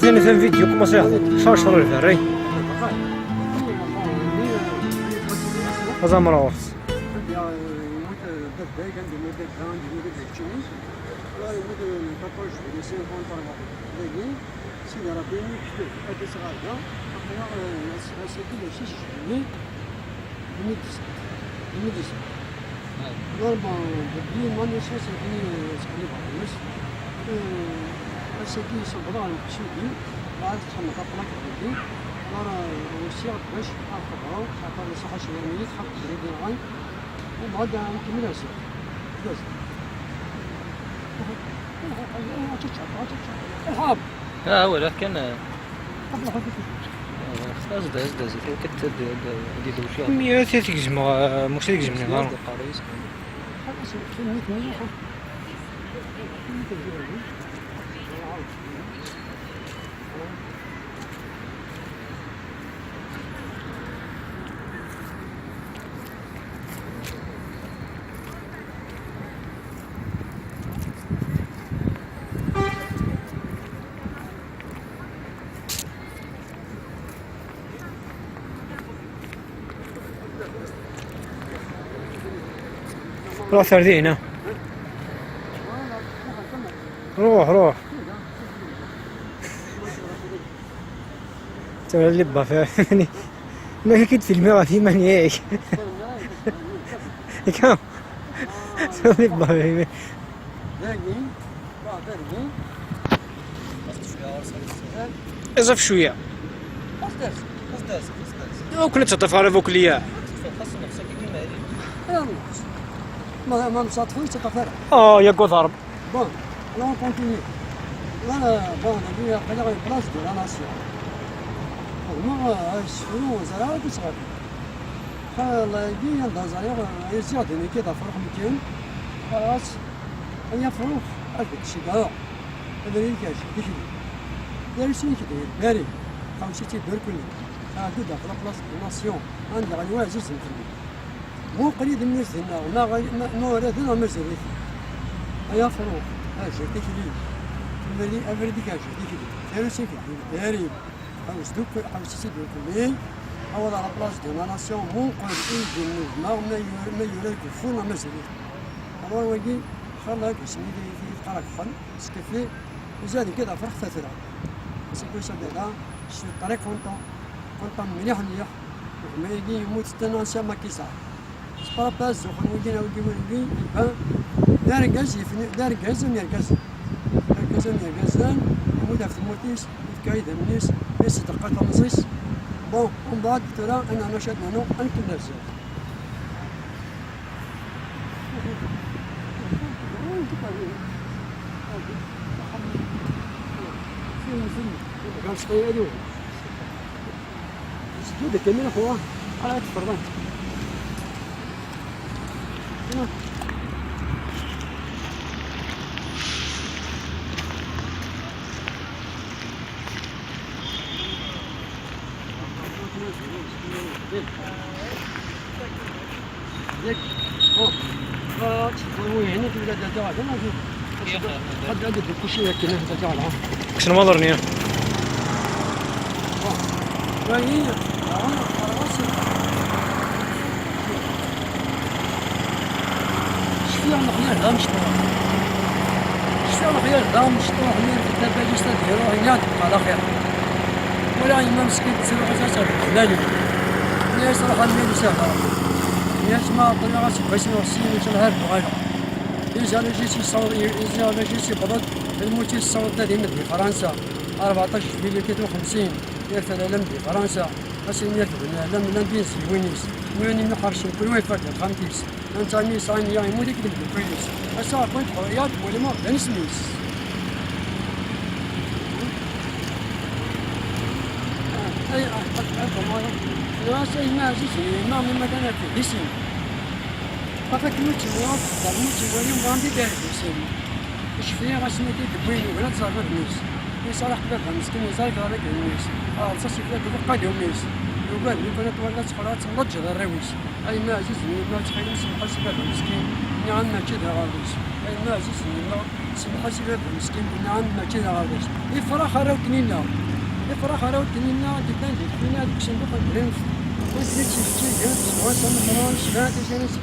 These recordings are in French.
ثاني في الفيديو كما سيحضر شرشر الفري هذا مراوس السكين صبران شوفي بعد خمسة قبلك بدي نرى وسيع باش أخبره حتى يصح شوية حق تريد العين وبعد نكمل هسه بس الحاب هو لكن قبل حدث ازدز كنت دي دوشي مية تيك جمع مش تيك جمع نهار خلاص في 100 روح سردينة روح ترى اللبة فاهمني ما كنت في المرة في من هيك كم ترى اللبة فاهمني ازف شوية وكنا تتفارق وكليا ما مصادفين تتفرق يا ضرب بون لا اون كونتينيو انا بون هذه قليل بلاص ديال لا ناسيون ما شنو زرا كتصغر الله يجي ندازايا يزيادني كده فرق 200 خلاص هي فروق أكيد شيء كذا هذا اللي كاش كذي دارسين كذي باري خمسة دور كله هذا داخل بلاص ناسيون عندي غادي واجد نخلي مو قريب الناس هنا ما ورد هنا مزري هيا فروق هاجي تكلي مري أبردي كاش تكلي دارسين كذي باري خمس دوك خمسة دور كله أول على بلاص ديال ناسيون مو قريب ما يورد كفونا مزري أول وجي خلاك سميدي في قرق خن سكفي وزاد كذا فرق ثلاثة سكوي سدادا شو طريق كونطون مليح ما يجي يموت تناسى ما كيسا سبارا باز وخن وجينا وجي دار غاز دار غاز ونرغاز يموت في الموتيس يتكايد الناس ناس تلقى تمزيس بون ومن بعد ترى أنا نشأت منو أنكم نفسي كان صغير سجود كمين أخوان على تفرضان هنا تبدا تجاهل قد عدد كل شيء كنا تجاهل شنو مضرني وهي شفيع الخيال لا مشطوح شفيع الخيال لا مشطوح من الكتاب جسد هيرو هيات على خير ولا إمام مسكين تسوي حساسة بالحلال الناس راح الميل سافر الناس ما طلع راسي بس نوصي وصل هاد بغيره إذا جيتي صور إذا جيتي بلد الموتي الصوت ده ديما في فرنسا 14 في 52 يرفع العلم في فرنسا أسين يرفع العلم لم بينسي وينيس ويني نحرش كل ويفرق الخمسيس أنت ميس عيني يعني مو ديك الكويس أسا كنت حريات ولا ما بنس ميس أي ناس أي ناس ما من مكان في ديسين فقط موتي موت دار موتي وليم باندي دار ديسين إيش فيها غاسمي تدبيني ولا تصرف ميس يصالح باب مسكين يصالح عليك الميس تصير لك بقى يوم ميس يقول لي كنت ولا تخلات نضج الرويس أي ما عزيز ما تخيل مسك حسب باب مسكين نعم ما كذا غاديش ما عزيز الله سمح سيدي مسكين نعم ما كذا غاديش يفرح راوتني لنا يفرح راوتني لنا قدام فينا ديك صندوق البرنس وزيد شي جنس وصل مران شفات جنس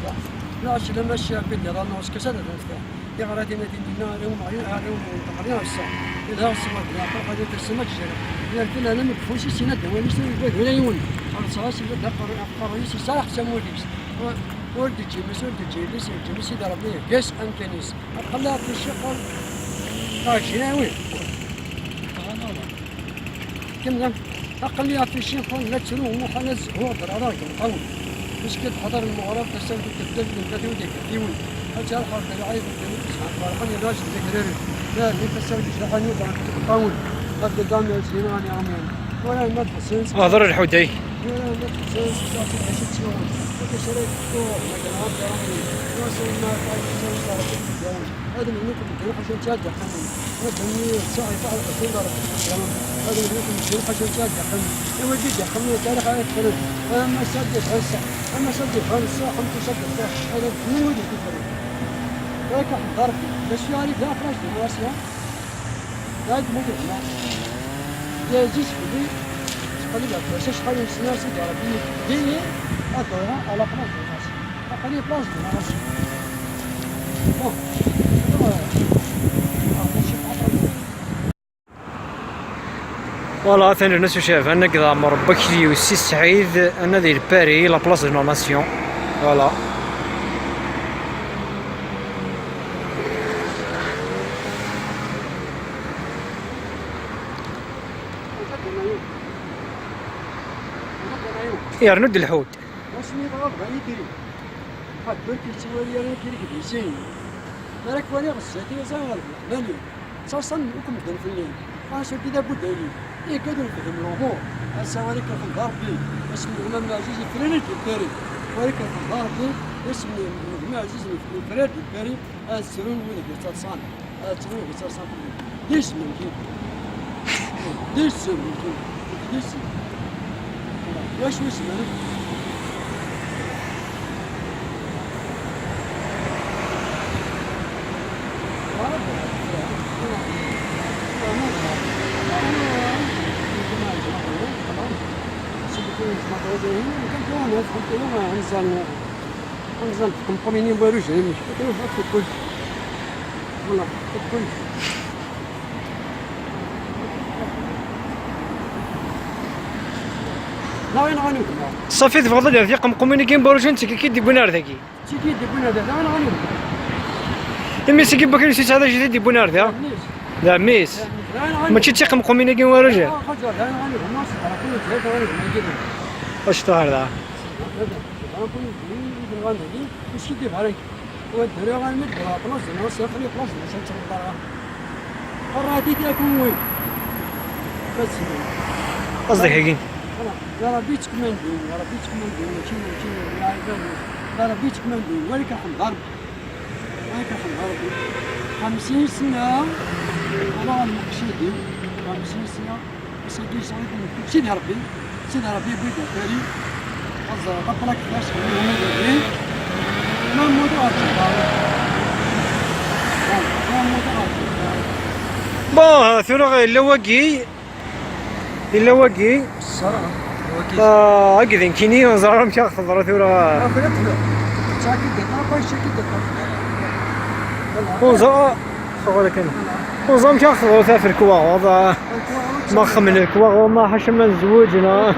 لا شلا ماشي بدي راه نوص كسر الفتا يا غادي مدينة نار ومعين عارون وتقرينا الصح إذا الصبر لا فرق هذا السمك جرا إذا كنا لم يكفوش سنة ولا يسوي بد ولا يون على صلاة بد قريش صالح سموديس ورد جيمس ورد جيمس جيمس إذا ربنا قس أم كنيس أقلها في الشغل قاشنا وين كم لم أقلها في الشغل لا تسلوه محنز هو درارك القول مش كده حضر المغاربة تسوي تبدل من بدو ديك ديون أجل حرب العيب الجميع تسمع فرحان يا راجل تكرر لا ليك تسوي شرحان يوضع القول قد قام يزينان يا عمين ولا ما تحسنش هضر الحودي ولا ما تحسنش تعطي عشت شهور وتشريك طوح لكن عبد عمي واصل ما قاعد تسوي تعرف هذا اللي منكم تروح عشان تشجع حمل هذا اللي ساعي فعل أصول هذا اللي منكم تروح عشان تشجع حمل لو جيت حمل تاريخ على الفرد أما سجل هسه أما سجل خمسة حمل تسجل هذا من وجه الفرد ذاك ضرب بس يعني لا فرج الواسية لا تموت لا يا جيش بدي قليل أكثر شيء خلي السياسة العربية دي أدورها على فرج الناس قليل فرج الناس فوالا ثاني الناس شاف انا كذا عمر بكري والسي سعيد انا دير باري لا بلاص دو ناسيون فوالا يرند الحوت واسمي ضرب غني كري حد بركي تسوي لي كري كبيسين مالك وانا غساتي زغر مالي صاصا وكم دن في الليل انا شو كذا بود لي ايه كذا في الامور السوالك في الضرب لي اسمي الامام العزيز فريد الباري ولك في الضرب لي اسمي الامام العزيز فريد الباري السرون وين يتصان السرون يتصان ليش ممكن ليش ممكن ليش واش اسمه انزل كومبوني والو جاي كانوا في الكل والله في الكل لا وين غنوك صافي تفضل يا ثقة مقومين كاين باروجين كي دي بونار ذاكي تيجي دي بنا هذا انا غنوك امي سي كيبا كاين شي هذا جديد دي بونار ذا لا ميس ماشي تيق مقومين كاين واروجين انا غنوك ما صح انا كل ثلاثه غنوك ما يجيبش واش طاهر ذا انا كل يجي غنوك واش كيدير عليك والدري غنمد بلاص الناس يخلي بلاص باش تشرب قراتي تكون وين بس قصدك هيك يا ربي تكمندين يا ربي تكمندين ماشي يا عبادي يا ربي تكمندين ولك حم غرب ولك حم غرب 50 سنة أنا المقشيدي 50 سنة سيدي سعيد سيدي ربي بيد الفاري قبلك فلاش ما موضوع ما موضوع بون ثورة إلا واقي الصراحة هكذا كيني ونزرهم كياخذ ثورة ونزا خولك انا ونزام كياخذ ثافر كواغ هذا ما خمن الكواغ وما حشم الزوج هنا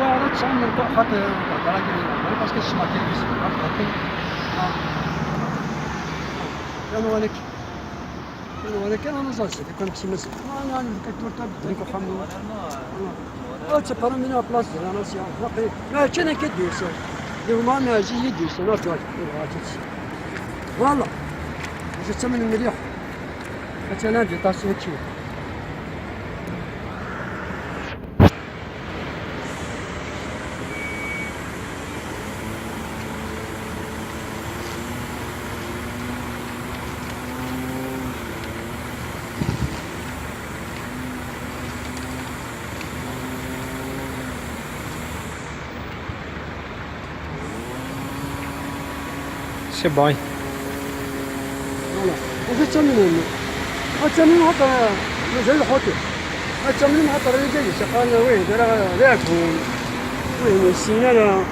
ولكن انا زلت كنت مسك انا كنت مرتبط بكم أتسبر من بلاص أنا سيا ما كنا كديس يوم ما أجي يديس أنا توجه والله إذا تمن المليح مثلا جت تاسيتشي C'est bon. فوالا وفي التمرين التمرين حتى مازال الحوتي التمرين حتى راه جاي شقالنا وين راه ياكل وين السيناء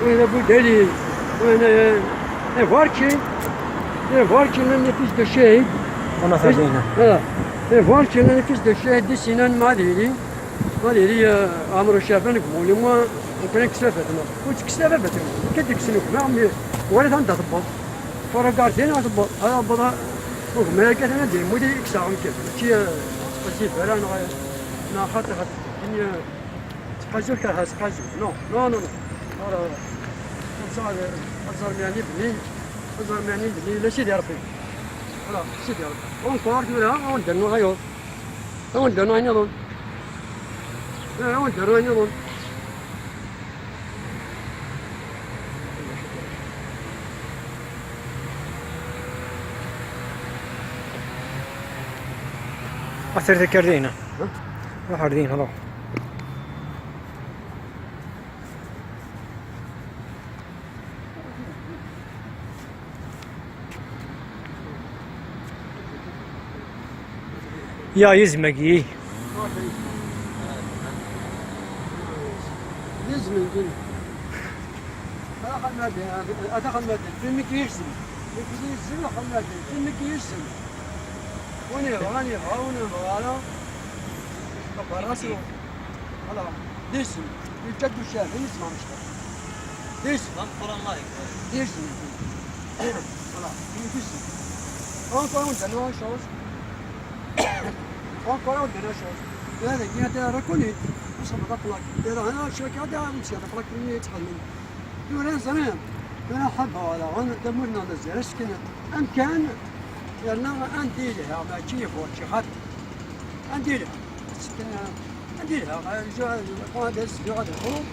وين ابو دليل وين فاركي لاني فيش دو شاهد انا فاهمينها. فاركي لاني فيش دو شاهد دي سنان مع ليلي عمرو شافن قبولي ما كان كسافة كنت كسافة بتم كنت كسنوك ما عمي ولا تنت تطبط فرا قارتين تطبط هذا بضا ما كانت انا دي مودي كساهم كيف شي سباسيف انا انا خاطر اني تقاجر كها تقاجر نو أزار معني بني لا سيدي ربي ولا سيدي ربي ونفارك ولا وندرنو غيور وندرنو هنا ظن وندرنو هنا ظن أثر ذكرتينا وحردين هذا يا يزمقي يزمن هذا خمادي فيلمك يرسم خمادي فيلمك يرسم وني غانا براسو هلا ديسم يجد الشاب يسمع مشكلة ديسم غنفر الله ديسم هلا ديسم encore on donne une chose encore on donne une chose هذا كي ركوني مش بطلق انا شوكه هذا مش بطلق مني يتحمل دون زمان انا حبها ولا انا دمرنا نزل سكنه امكان لأنه أنديلها ما كيف وشي حد أنديلها سكنها أنديلها جاء هذا السبيع هذا الخروج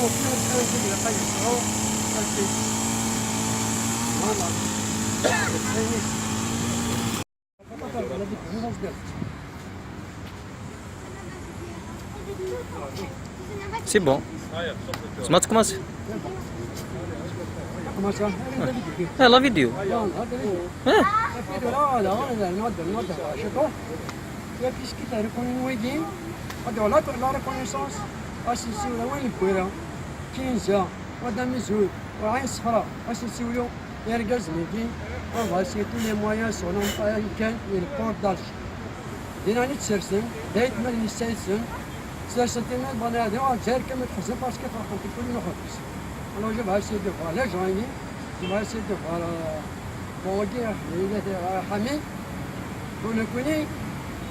مو في أنديلها قيس هو أنديل سي بون ما تكمس لا فيديو puisque tu as reconnu le wedding, la reconnaissance, assisté au wedding, 15 ans, madame Mizoul, rien se fera, assisté au et les gars, on va essayer tous les moyens sur l'américain et le port d'Alger. Des années de Sersen, d'être mal de Sersen, c'est certainement bon à dire, j'ai comme le parce que par contre, il faut alors je vais essayer de voir les gens, je vais essayer de voir, comment dire, il est Hamid, on le connaît.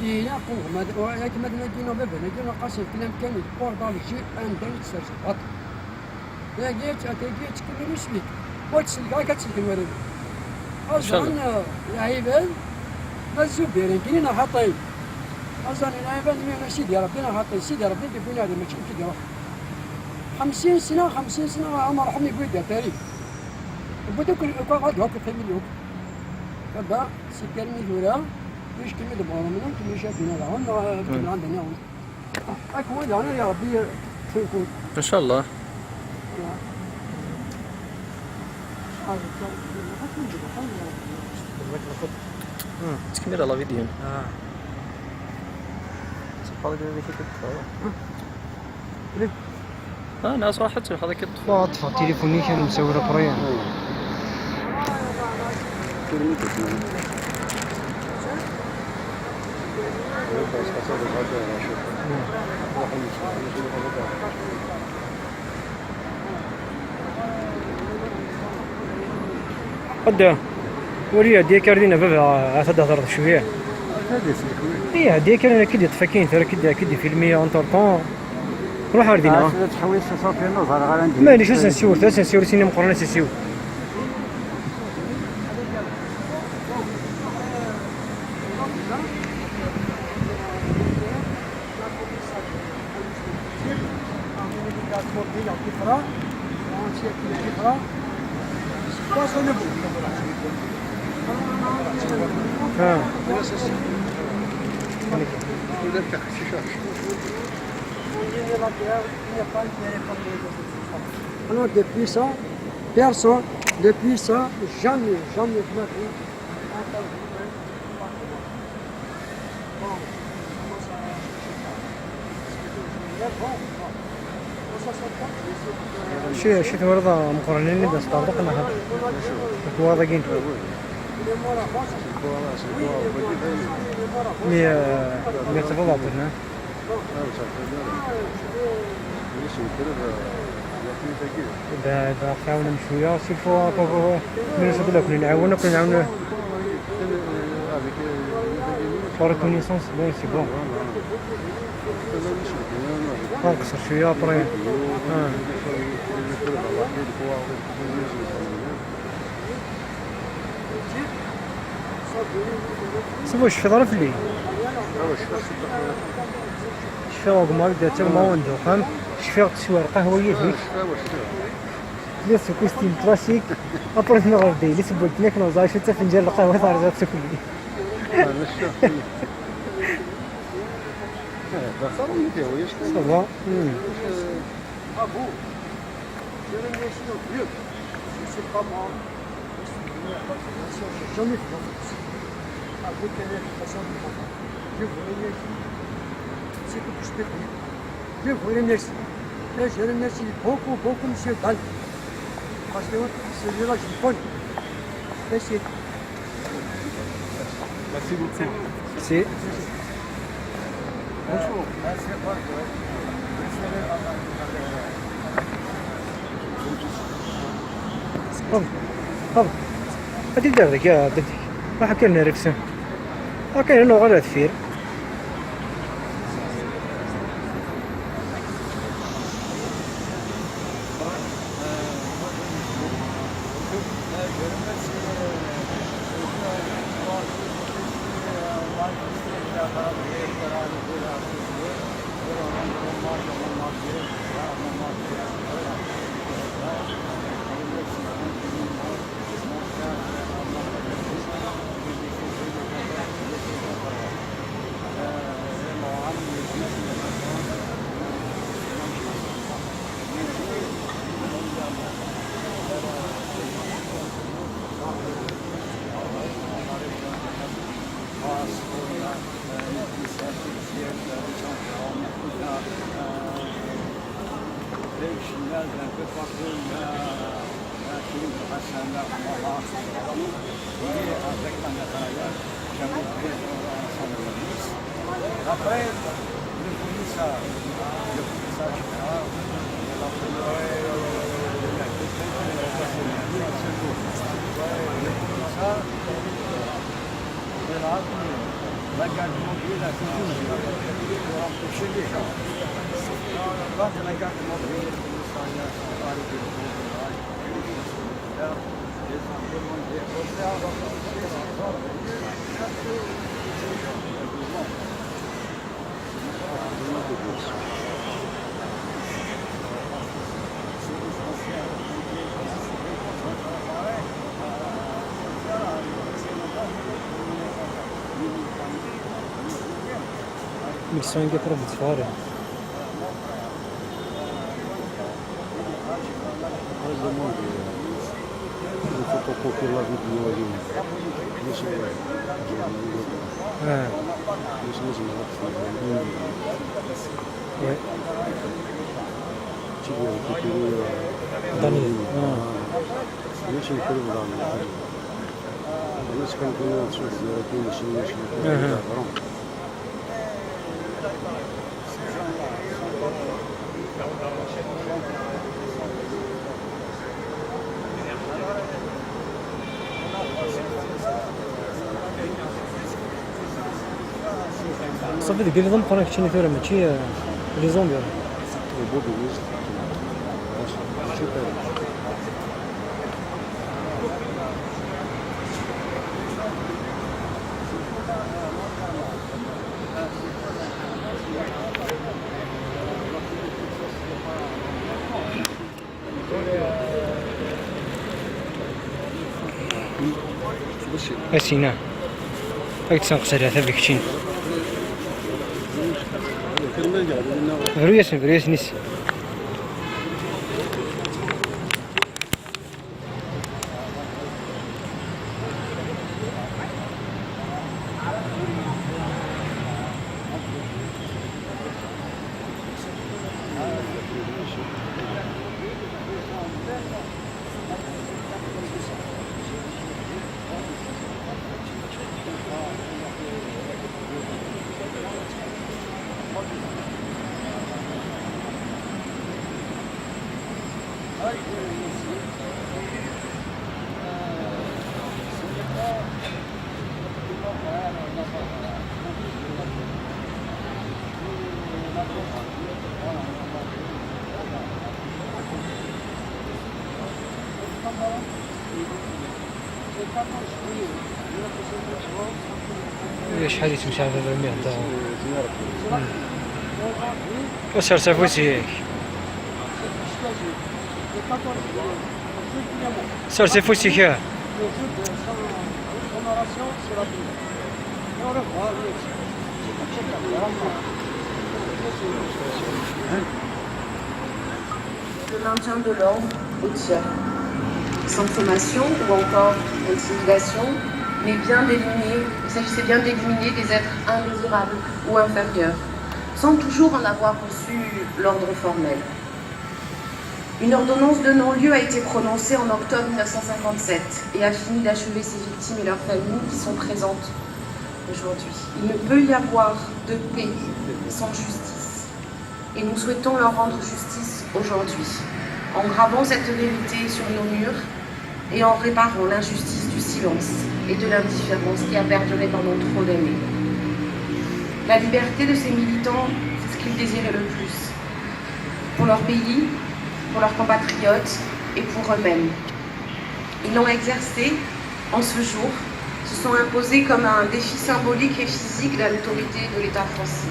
إلى قوة ولكن ما نجينا بابا نجينا قاسم كلام كان يتبور دار الشيء أن دايت سرسل غط لا جيت أتجيت كل نسبي وتسلك هاي كتسلك الورد أصلاً العيبان الزبيرين كلنا حاطين أصلاً العيبان من سيدي ربنا حاطين سيدي ربنا كيفنا هذا ماشي كيدي راه 50 سنة عمر حمي بويدا تاريخ بدو كل قاعد هاك في مليون كذا سكرني جورا مش كلمة دبارة منهم كلمة شاكين هذا هون بتكلم عندنا هون أكون هون يا ربي تكون إن شاء الله تكمل على فيديو هذا كيف أنا صراحة هذا كيف واضحة تليفوني كان مسوي ربريان قد وريا ديكاردينا بابا تهضر شويه هي ديكاردينا كدي تفكين ترى كدي فيلميه انتر طون روح اردينا تحويس صافي النظر غير عندي مالي شو سنسيور سينما مقارنه سيسيو Alors depuis ça, personne, depuis ça, jamais de ma vie, شي ثمرة مقارنين بس طبقنا هذا الكوارا جين مية تفضل هنا إذا حاولنا شوية سيفو من نسد لكن نعاون par connaissance bon c'est bon نقصر شوية après سيبو شفي ظرف لي شفي وقمار دات الماون دو خام شفي تسوار قهوية فيك لي سوكو ستيل كلاسيك ابرز نغرب دي لي سبوتني كنا زاي شو فنجان القهوة ثارجات سكولي Ça va. Ah bon, j'ai une mission vieux. Je sais pas moi. J'ai jamais fait ça. Avec les personnes de papa. Je vous remercie. C'est que je peux dire. Je vous remercie. Et je remercie beaucoup, beaucoup, monsieur Dal. Parce que celui-là, je le connais. Merci. Merci beaucoup. Merci. Bonjour. طب هادي دارك يا ددي ما حكى لنا ركسان كاين لغه لا تفير Après, le polissage la garde mobile, la cuisine, pour empêcher les gens. Quand la garde mobile, le commissariat sont arrivés au travail, les ont demandé au ميكسون يقرب صفاري Il faut pas copier la vidéo à lui. صافي ديك اللي ضمقنا كتشيني ثورة ماشي لي زومبي اسينا هاك تنقصر هذا بكتشين بريس نيس شحال يتمشى على المعدة زيارة. واش ارتفعتي صرتي فوتي كاع Le maintien de l'ordre au tiers, sans sommation ou encore intimidation, mais bien d'éliminer, il s'agissait bien d'éliminer des êtres indésirables ou inférieurs, sans toujours en avoir reçu l'ordre formel. Une ordonnance de non-lieu a été prononcée en octobre 1957 et a fini d'achever ces victimes et leurs familles qui sont présentes aujourd'hui. Il ne peut y avoir de paix sans justice. Et nous souhaitons leur rendre justice aujourd'hui, en gravant cette vérité sur nos murs et en réparant l'injustice du silence et de l'indifférence qui a perduré pendant trop d'années. La liberté de ces militants, c'est ce qu'ils désiraient le plus, pour leur pays, pour leurs compatriotes et pour eux-mêmes. Ils l'ont exercé en ce jour, se sont imposés comme un défi symbolique et physique de l'autorité de l'État français.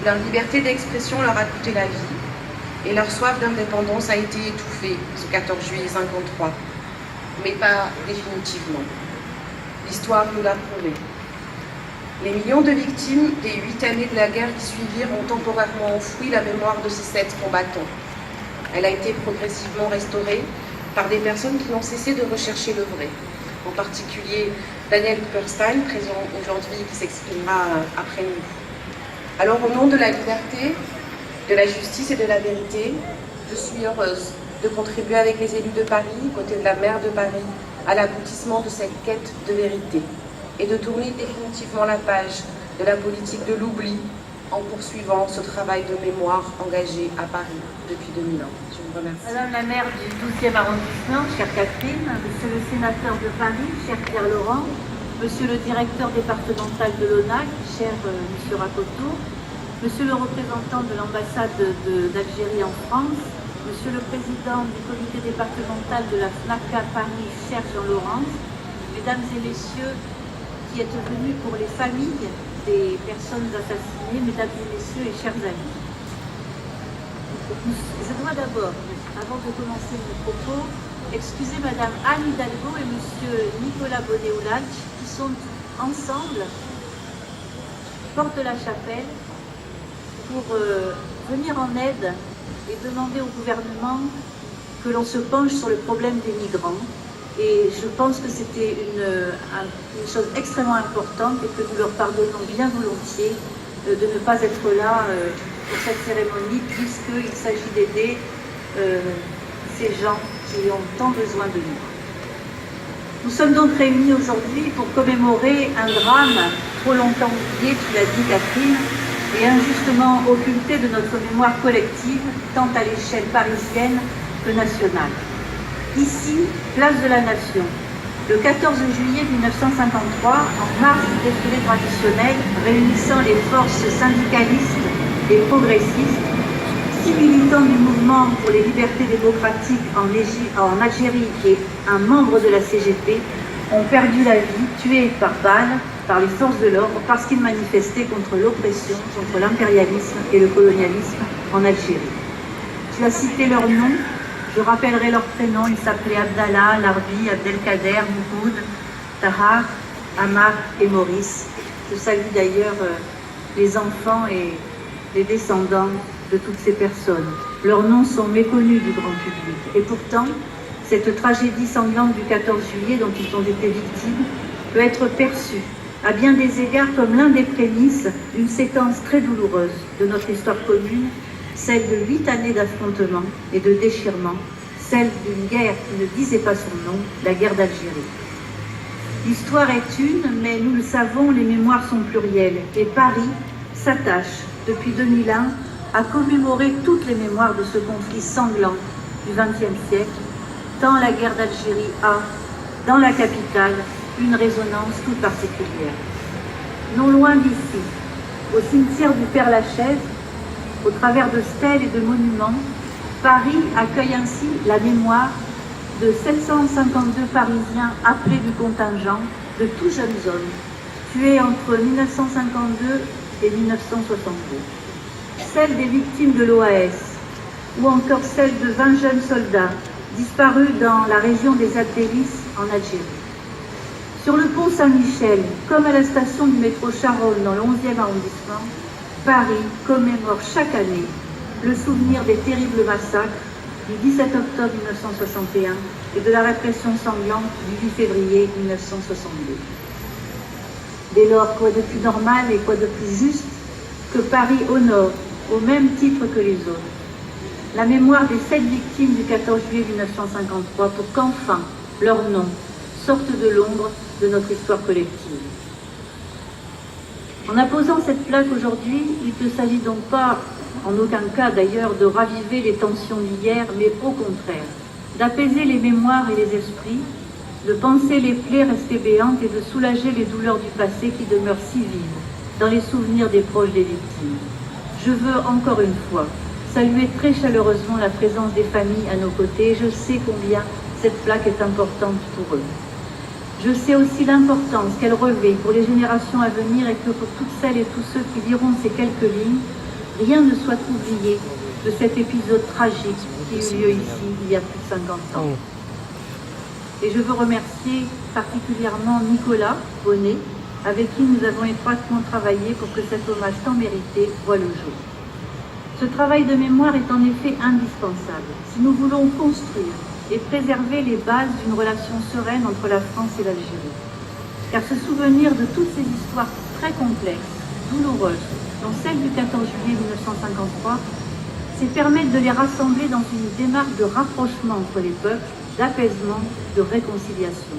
Leur liberté d'expression leur a coûté la vie et leur soif d'indépendance a été étouffée ce 14 juillet 1953, mais pas définitivement. L'histoire nous l'a prouvé. Les millions de victimes des 8 années de la guerre qui suivirent ont temporairement enfoui la mémoire de ces 7 combattants. Elle a été progressivement restaurée par des personnes qui n'ont cessé de rechercher le vrai, en particulier Daniel Kupperstein, présent aujourd'hui, qui s'exprimera après nous. Alors, au nom de la liberté, de la justice et de la vérité, je suis heureuse de contribuer avec les élus de Paris, côté de la maire de Paris, à l'aboutissement de cette quête de vérité et de tourner définitivement la page de la politique de l'oubli en poursuivant ce travail de mémoire engagé à Paris depuis 2001. Je vous remercie. Madame la maire du 12e arrondissement, chère Catherine, monsieur le sénateur de Paris, cher Pierre Laurent, monsieur le directeur départemental de l'ONAC, cher monsieur Rakoto, monsieur le représentant de l'ambassade d'Algérie en France, monsieur le président du comité départemental de la FNACA Paris, cher Jean-Laurent, mesdames et messieurs qui êtes venus pour les familles des personnes assassinées, mesdames et messieurs et chers amis. Je dois d'abord, avant de commencer mon propos, excuser madame Anne Hidalgo et monsieur Nicolas Bonnet-Oulach qui sont ensemble, porte de la chapelle, pour venir en aide et demander au gouvernement que l'on se penche sur le problème des migrants. Et je pense que c'était une chose extrêmement importante et que nous leur pardonnons bien volontiers de ne pas être là pour cette cérémonie, puisqu'il s'agit d'aider ces gens qui ont tant besoin de nous. Nous sommes donc réunis aujourd'hui pour commémorer un drame trop longtemps oublié, tu l'as dit Catherine, et injustement occulté de notre mémoire collective, tant à l'échelle parisienne que nationale. Ici, place de la Nation, le 14 juillet 1953, en marge du défilé traditionnel réunissant les forces syndicalistes et progressistes, 6 militants du mouvement pour les libertés démocratiques en Algérie et un membre de la CGT ont perdu la vie, tués par balles, par les forces de l'ordre, parce qu'ils manifestaient contre l'oppression, contre l'impérialisme et le colonialisme en Algérie. Tu as cité leurs noms. Je rappellerai leurs prénoms, ils s'appelaient Abdallah, Larbi, Abdelkader, Mouhoud, Tahar, Amar et Maurice. Je salue d'ailleurs les enfants et les descendants de toutes ces personnes. Leurs noms sont méconnus du grand public. Et pourtant, cette tragédie sanglante du 14 juillet dont ils ont été victimes peut être perçue à bien des égards comme l'un des prémices d'une séquence très douloureuse de notre histoire commune, celle de 8 années d'affrontement et de déchirement, celle d'une guerre qui ne disait pas son nom, la guerre d'Algérie. L'histoire est une, mais nous le savons, les mémoires sont plurielles, et Paris s'attache, depuis 2001, à commémorer toutes les mémoires de ce conflit sanglant du XXe siècle, tant la guerre d'Algérie a, dans la capitale, une résonance toute particulière. Non loin d'ici, au cimetière du Père-Lachaise, au travers de stèles et de monuments, Paris accueille ainsi la mémoire de 752 Parisiens appelés du contingent, de tout jeunes hommes, tués entre 1952 et 1962. Celle des victimes de l'OAS, ou encore celle de 20 jeunes soldats disparus dans la région des Abdélis en Algérie. Sur le pont Saint-Michel, comme à la station du métro Charonne dans le 11e arrondissement, Paris commémore chaque année le souvenir des terribles massacres du 17 octobre 1961 et de la répression sanglante du 8 février 1962. Dès lors, quoi de plus normal et quoi de plus juste que Paris honore, au même titre que les autres, la mémoire des 7 victimes du 14 juillet 1953 pour qu'enfin leurs noms sortent de l'ombre de notre histoire collective. En apposant cette plaque aujourd'hui, il ne s'agit donc pas, en aucun cas d'ailleurs, de raviver les tensions d'hier, mais au contraire, d'apaiser les mémoires et les esprits, de panser les plaies restées béantes et de soulager les douleurs du passé qui demeurent si vives dans les souvenirs des proches des victimes. Je veux encore une fois saluer très chaleureusement la présence des familles à nos côtés et je sais combien cette plaque est importante pour eux. Je sais aussi l'importance qu'elle revêt pour les générations à venir et que pour toutes celles et tous ceux qui liront ces quelques lignes, rien ne soit oublié de cet épisode tragique qui eut lieu ici il y a plus de 50 ans. Et je veux remercier particulièrement Nicolas Bonnet, avec qui nous avons étroitement travaillé pour que cet hommage tant mérité voie le jour. Ce travail de mémoire est en effet indispensable si nous voulons construire et préserver les bases d'une relation sereine entre la France et l'Algérie. Car se souvenir de toutes ces histoires très complexes, douloureuses, dont celle du 14 juillet 1953, c'est permettre de les rassembler dans une démarche de rapprochement entre les peuples, d'apaisement, de réconciliation.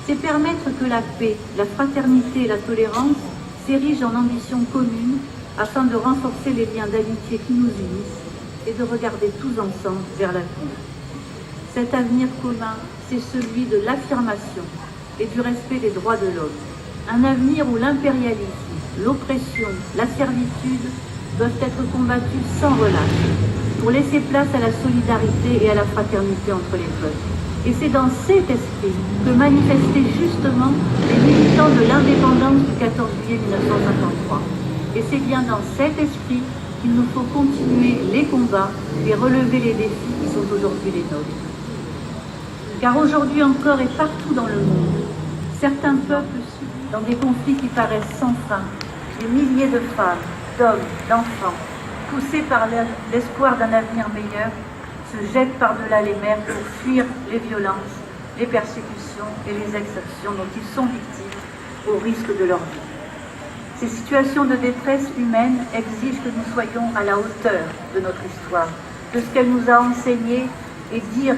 C'est permettre que la paix, la fraternité et la tolérance s'érigent en ambition commune afin de renforcer les liens d'amitié qui nous unissent et de regarder tous ensemble vers l'avenir. Cet avenir commun, c'est celui de l'affirmation et du respect des droits de l'homme. Un avenir où l'impérialisme, l'oppression, la servitude doivent être combattus sans relâche pour laisser place à la solidarité et à la fraternité entre les peuples. Et c'est dans cet esprit que manifestaient justement les militants de l'indépendance du 14 juillet 1953. Et c'est bien dans cet esprit qu'il nous faut continuer les combats et relever les défis qui sont aujourd'hui les nôtres. Car aujourd'hui encore et partout dans le monde, certains peuples subissent dans des conflits qui paraissent sans fin, des milliers de femmes, d'hommes, d'enfants, poussés par l'espoir d'un avenir meilleur, se jettent par-delà les mers pour fuir les violences, les persécutions et les exactions dont ils sont victimes au risque de leur vie. Ces situations de détresse humaine exigent que nous soyons à la hauteur de notre histoire, de ce qu'elle nous a enseigné et dire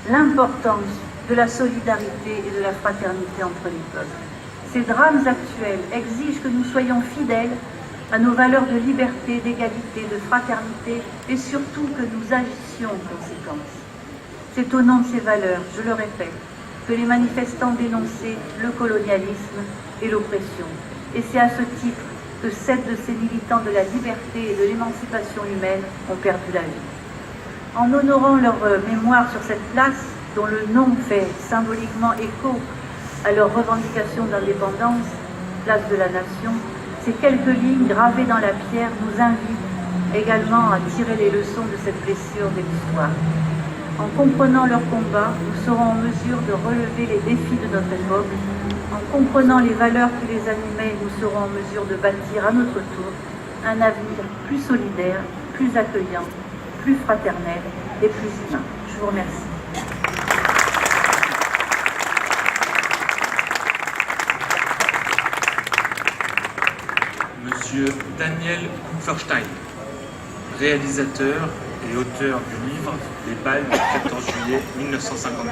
l'importance de la solidarité et de la fraternité entre les peuples. Ces drames actuels exigent que nous soyons fidèles à nos valeurs de liberté, d'égalité, de fraternité et surtout que nous agissions en conséquence. C'est au nom de ces valeurs, je le répète, que les manifestants dénonçaient le colonialisme et l'oppression. Et c'est à ce titre que 7 de ces militants de la liberté et de l'émancipation humaine ont perdu la vie. En honorant leur mémoire sur cette place, dont le nom fait symboliquement écho à leur revendication d'indépendance, place de la nation, ces quelques lignes gravées dans la pierre nous invitent également à tirer les leçons de cette blessure de l'histoire. En comprenant leur combat, nous serons en mesure de relever les défis de notre époque. En comprenant les valeurs qui les animaient, nous serons en mesure de bâtir à notre tour un avenir plus solidaire, plus accueillant, plus fraternel et plus humain. Je vous remercie. Monsieur Daniel Kupferstein, réalisateur et auteur du livre Les balles du 14 juillet 1953.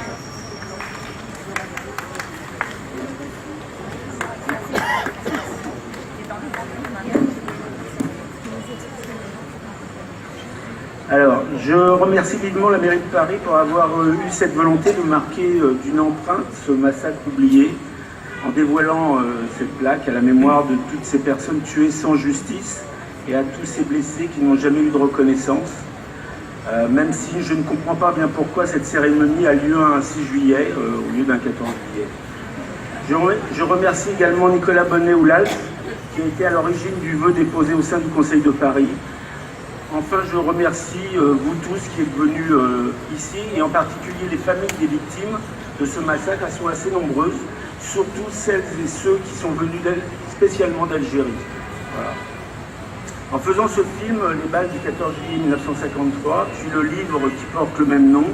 Alors, je remercie vivement la mairie de Paris pour avoir eu cette volonté de marquer d'une empreinte ce massacre oublié, en dévoilant cette plaque à la mémoire de toutes ces personnes tuées sans justice et à tous ces blessés qui n'ont jamais eu de reconnaissance. même si je ne comprends pas bien pourquoi cette cérémonie a lieu un 6 juillet au lieu d'un 14 juillet. Je remercie également Nicolas Bonnet-Oulalt, qui a été à l'origine du vœu déposé au sein du Conseil de Paris. Enfin, je remercie vous tous qui êtes venus ici, et en particulier les familles des victimes de ce massacre. Elles sont assez nombreuses, surtout celles et ceux qui sont venus spécialement d'Algérie. Voilà. En faisant ce film, Les balles du 14 juillet 1953, puis le livre qui porte le même nom,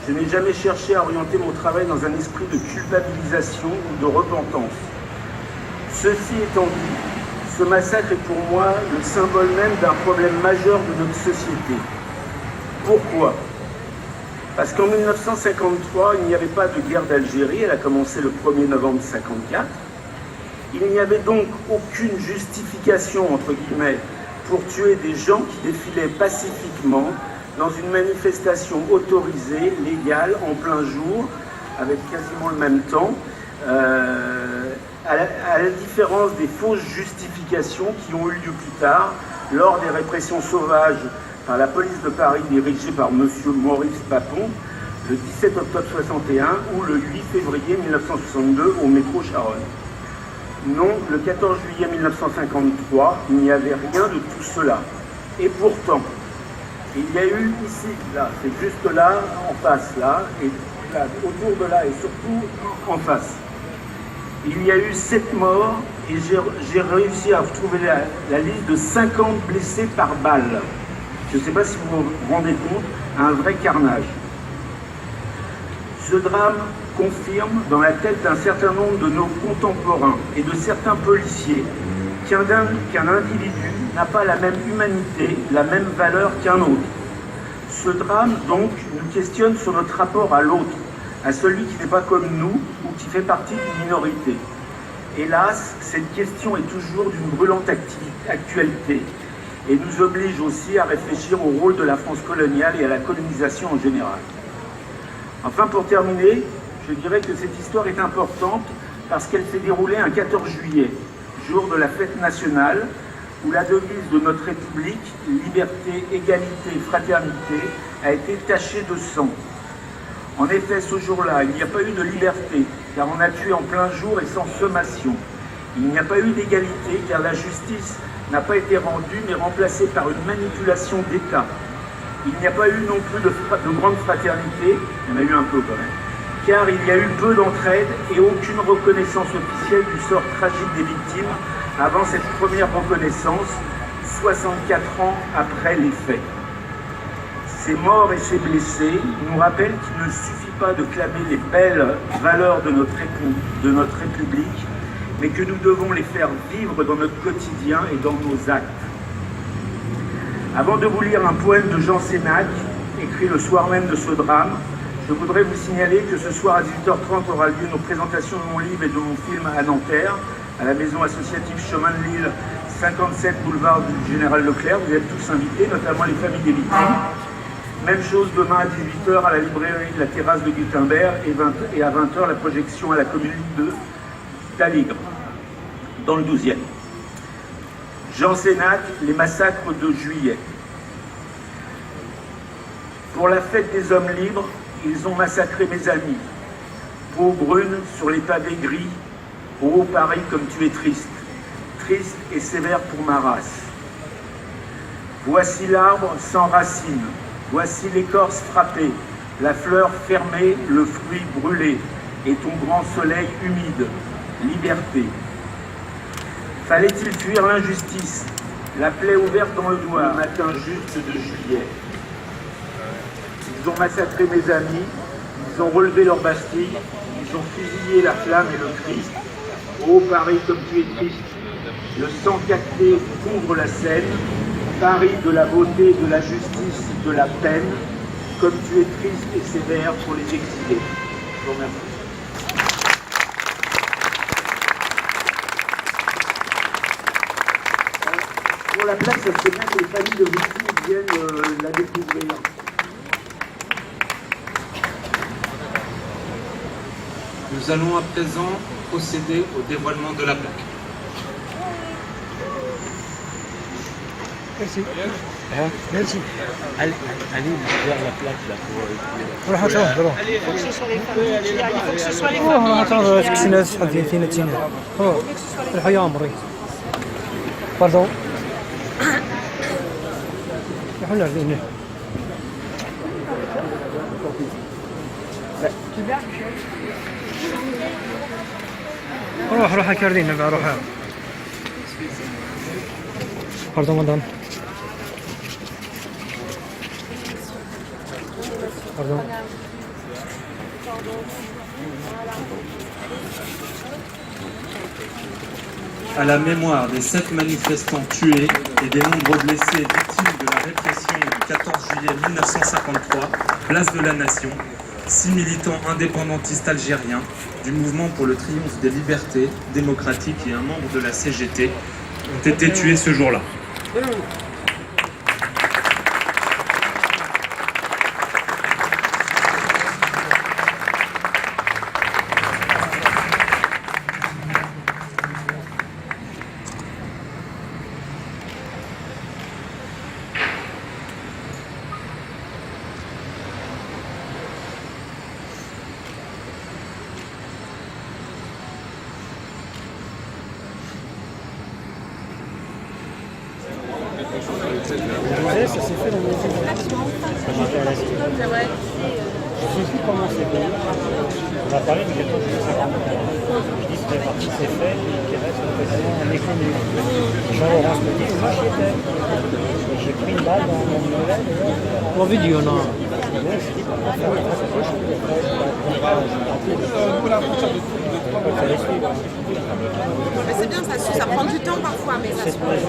je n'ai jamais cherché à orienter mon travail dans un esprit de culpabilisation ou de repentance. Ceci étant dit, ce massacre est pour moi le symbole même d'un problème majeur de notre société. Pourquoi ? Parce qu'en 1953, il n'y avait pas de guerre d'Algérie, elle a commencé le 1er novembre 1954. Il n'y avait donc aucune justification, entre guillemets, pour tuer des gens qui défilaient pacifiquement dans une manifestation autorisée, légale, en plein jour, avec quasiment le même temps, à la différence des fausses justifications qui ont eu lieu plus tard, lors des répressions sauvages par la police de Paris dirigée par M. Maurice Papon, le 17 octobre 1961 ou le 8 février 1962 au métro Charonne. Non, le 14 juillet 1953, il n'y avait rien de tout cela. Et pourtant, il y a eu ici, là, c'est juste là, en face, là, et là, autour de là, et surtout en face. Il y a eu 7 morts, et j'ai réussi à retrouver la liste de 50 blessés par balle. Je ne sais pas si vous vous rendez compte, un vrai carnage. Ce drame confirme dans la tête d'un certain nombre de nos contemporains et de certains policiers qu'un individu n'a pas la même humanité, la même valeur qu'un autre. Ce drame, donc, nous questionne sur notre rapport à l'autre, à celui qui n'est pas comme nous ou qui fait partie d'une minorité. Hélas, cette question est toujours d'une brûlante actualité et nous oblige aussi à réfléchir au rôle de la France coloniale et à la colonisation en général. Enfin, pour terminer, je dirais que cette histoire est importante parce qu'elle s'est déroulée un 14 juillet, jour de la fête nationale, où la devise de notre République, liberté, égalité, fraternité, a été tachée de sang. En effet, ce jour-là, il n'y a pas eu de liberté, car on a tué en plein jour et sans sommation. Il n'y a pas eu d'égalité, car la justice n'a pas été rendue, mais remplacée par une manipulation d'État. Il n'y a pas eu non plus de grande fraternité, il y en a eu un peu quand même, car il y a eu peu d'entraide et aucune reconnaissance officielle du sort tragique des victimes avant cette première reconnaissance, 64 ans après les faits. Ces morts et ces blessés nous rappellent qu'il ne suffit pas de clamer les belles valeurs de notre République, mais que nous devons les faire vivre dans notre quotidien et dans nos actes. Avant de vous lire un poème de Jean Sénac, écrit le soir même de ce drame, je voudrais vous signaler que ce soir à 18h30 aura lieu nos présentations de mon livre et de mon film à Nanterre, à la maison associative Chemin de Lille, 57 boulevard du Général Leclerc. Vous êtes tous invités, notamment les familles des victimes. Même chose demain à 18h à la librairie de la Terrasse de Gutenberg et à 20h la projection à la commune de Taligre, dans le 12e. Jean Sénac, les massacres de juillet. Pour la fête des hommes libres, ils ont massacré mes amis. Peau brune sur les pavés gris, ô Paris comme tu es triste, triste et sévère pour ma race. Voici l'arbre sans racines, voici l'écorce frappée, la fleur fermée, le fruit brûlé, et ton grand soleil humide, liberté. Fallait-il fuir l'injustice, la plaie ouverte dans le doigt, le matin juste de juillet? Ils ont massacré mes amis, ils ont relevé leur Bastille, ils ont fusillé la flamme et le Christ. Ô Paris comme tu es triste, le sang capté couvre la Seine, Paris de la beauté, de la justice, de la peine, comme tu es triste et sévère pour les exilés. Je vous remercie. Pour la place, ça serait bien que les familles de victimes viennent la découvrir. Nous allons à présent procéder au dévoilement de la plaque. Merci. Merci. Allez vers la plaque là pour. روح هاتوا روح. Il faut que ce soit les familles. روح هاتوا تكسينا شحال فين فين تينا. روح يا عمري. باردون. روحوا نعرفين. روح كاردين بقى روح. باردون مدام. Pardon. À la mémoire des 7 manifestants tués et des nombreux blessés victimes de la répression du 14 juillet 1953, place de la Nation, 6 militants indépendantistes algériens du mouvement pour le triomphe des libertés démocratiques et un membre de la CGT ont été tués ce jour-là. Ça s'est fait dans mon je sais plus comment c'est fait. On va parler du 14 juillet 53. Je dis que les parties c'est fait et qu'il reste précisément un méconnu. Jean-Laurent me dit, moi j'y étais. J'ai pris une balle dans mon oreille. En vidéo, non. Mais c'est bien, ça prend du temps parfois, mais ça se fait.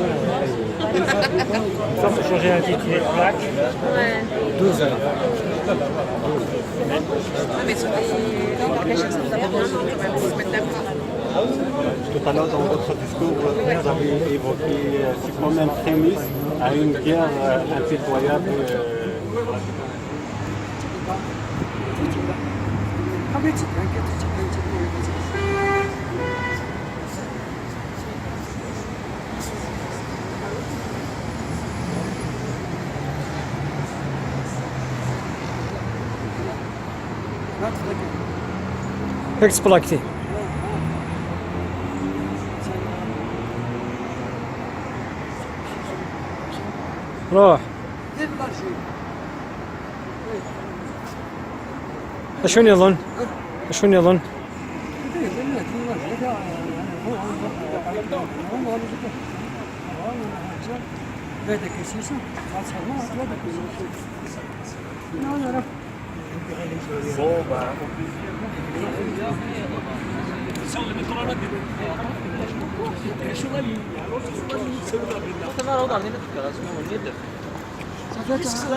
Il faut changer l'intitulé de plaque. Ouais. 12 heures. Ouais, mais sur les organisations, ça va bien, non, quand même, faut se mettre d'accord. Tout à l'heure, dans votre discours, vous avez évoqué comme un prémisse à une guerre impitoyable. Explaqué. روح. شلون يظن؟ شلون يظن؟ Ça va